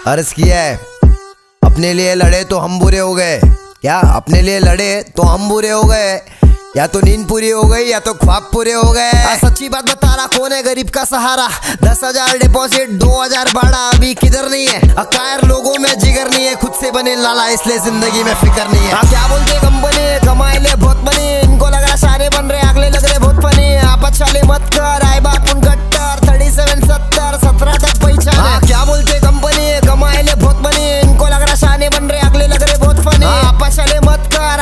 अर्ज किया है, अपने लिए लड़े तो हम बुरे हो गए। क्या अपने लिए लड़े तो हम बुरे हो गए? या तो नींद पूरी हो गई या तो ख्वाब पूरे हो गए। सच्ची बात बता रहा, कौन है गरीब का सहारा? 10,000 डिपॉजिट 2,000 भाड़ा, अभी किधर नहीं है। अकायर लोगों में जिगर नहीं है, खुद से बने लाला इसलिए जिंदगी में फिक्र नहीं है। क्या बोलते कंपनी कमाए ले बहुत बनी, इनको लग रहा सारे बन रहे, अगले लग रहे बहुत फनी। आप अच्छा ले मत कर,